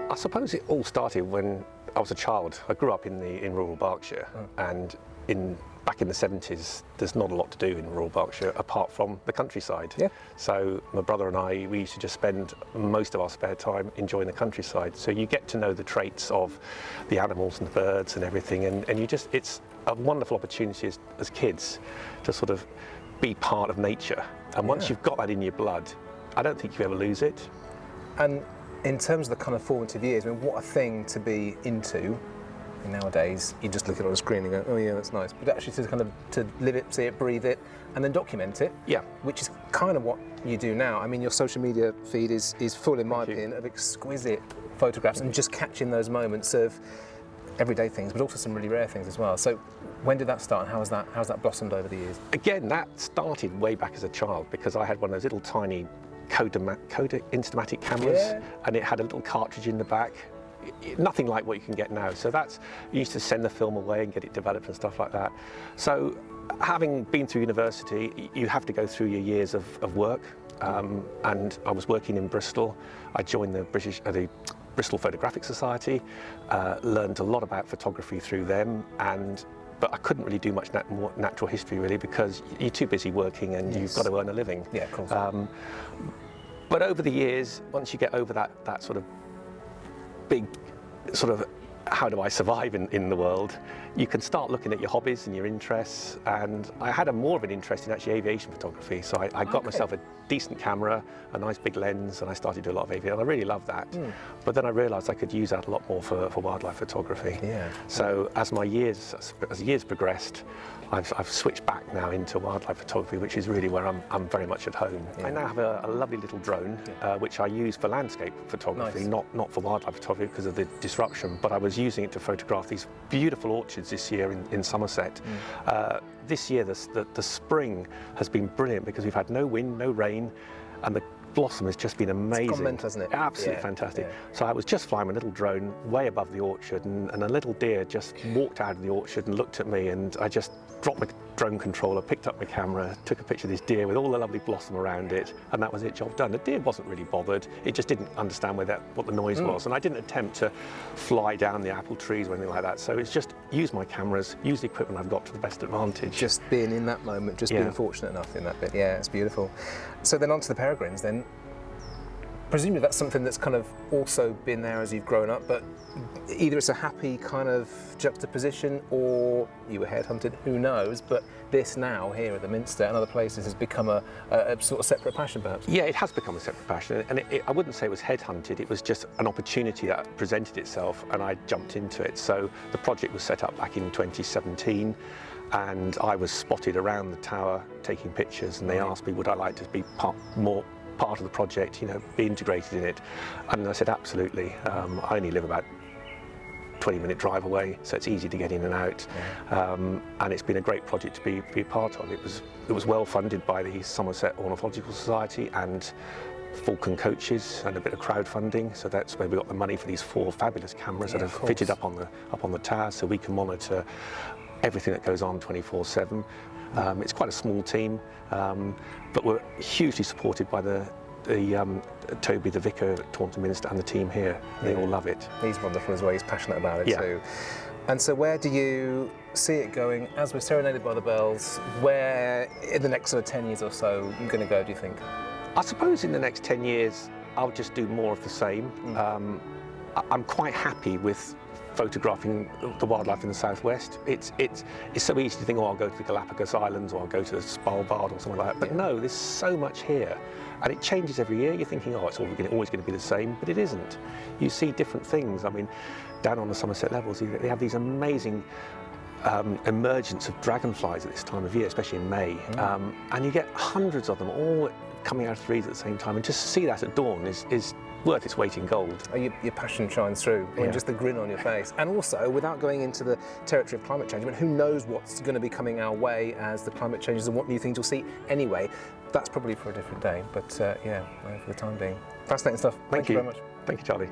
I suppose it all started when I was a child. I grew up in rural Berkshire, and back in the 70s, there's not a lot to do in rural Berkshire apart from the countryside. Yeah. So my brother and I, we used to just spend most of our spare time enjoying the countryside. So you get to know the traits of the animals and the birds and everything, and it's a wonderful opportunity as kids to sort of be part of nature. And once you've got that in your blood, I don't think you ever lose it. And in terms of the kind of formative years, I mean, what a thing to be into. Nowadays, you just look at it on the screen and go, oh yeah, that's nice. But actually to live it, see it, breathe it, and then document it, Yeah. which is kind of what you do now. I mean, your social media feed is full, in my opinion, of exquisite photographs and just catching those moments of everyday things, but also some really rare things as well. So when did that start, and how's that blossomed over the years? Again, that started way back as a child, because I had one of those little tiny Kodak Instamatic cameras, and it had a little cartridge in the back. Nothing like what you can get now. So you used to send the film away and get it developed and stuff like that. So having been through university, you have to go through your years of work. And I was working in Bristol. I joined the Bristol Photographic Society, learned a lot about photography through them, but I couldn't really do much more natural history really, because you're too busy working and you've got to earn a living. Yeah, of course. But over the years, once you get over that sort of big sort of how do I survive in the world, you can start looking at your hobbies and your interests. And I had more of an interest in actually aviation photography, so I got myself a decent camera, a nice big lens, and I started to do a lot of aviation. I really loved that. But then I realised I could use that a lot more for wildlife photography. Yeah. So as years progressed, I've switched back now into wildlife photography, which is really where I'm very much at home. I now have a lovely little drone, which I use for landscape photography, not for wildlife photography because of the disruption, but I was using it to photograph these beautiful orchards this year in Somerset. This year, the spring has been brilliant because we've had no wind, no rain, and the blossom has just been amazing. It's gone mental, hasn't it? Absolutely fantastic. So I was just flying a little drone way above the orchard, and a little deer just walked out of the orchard and looked at me, and I just dropped my drone controller, picked up my camera, took a picture of this deer with all the lovely blossom around it, and that was it, job done. The deer wasn't really bothered, it just didn't understand what the noise was, and I didn't attempt to fly down the apple trees or anything like that. So it's just use my cameras, use the equipment I've got to the best advantage. Just being in that moment, just being fortunate enough in that bit. Yeah, it's beautiful. So then on to the peregrines then. Presumably that's something that's kind of also been there as you've grown up, but either it's a happy kind of juxtaposition or you were headhunted, who knows, but this now here at the Minster and other places has become a sort of separate passion perhaps. Yeah, it has become a separate passion, and I wouldn't say it was headhunted, it was just an opportunity that presented itself and I jumped into it. So the project was set up back in 2017 and I was spotted around the tower taking pictures, and they asked me would I like to be part of the project, be integrated in it, and I said absolutely. I only live about 20-minute drive away, so it's easy to get in and out, and it's been a great project to be part of. It was well funded by the Somerset Ornithological Society and Falcon coaches and a bit of crowdfunding, so that's where we got the money for these 4 fabulous cameras that are fitted up on the tower, so we can monitor everything that goes on 24/7. It's quite a small team, but we're hugely supported by Toby, the vicar at Taunton Minster, and the team here. They all love it. He's wonderful as well, he's passionate about it too. And so where do you see it going as we're serenaded by the bells? Where in the next sort of 10 years or so you're going to go, do you think? I suppose in the next 10 years I'll just do more of the same. I'm quite happy with photographing the wildlife in the southwest. It's so easy to think, I'll go to the Galapagos Islands or I'll go to Svalbard or something like that. But no, there's so much here, and it changes every year. You're thinking, it's always going to be the same, but it isn't. You see different things. I mean, down on the Somerset levels, they have these amazing emergence of dragonflies at this time of year, especially in May, and you get hundreds of them all coming out of trees at the same time, and just to see that at dawn is worth its weight in gold. Your passion shines through, and just the grin on your face. And also, without going into the territory of climate change, who knows what's going to be coming our way as the climate changes and what new things you'll see anyway. That's probably for a different day, but for the time being. Fascinating stuff. Thank you very much. Thank you, Charlie.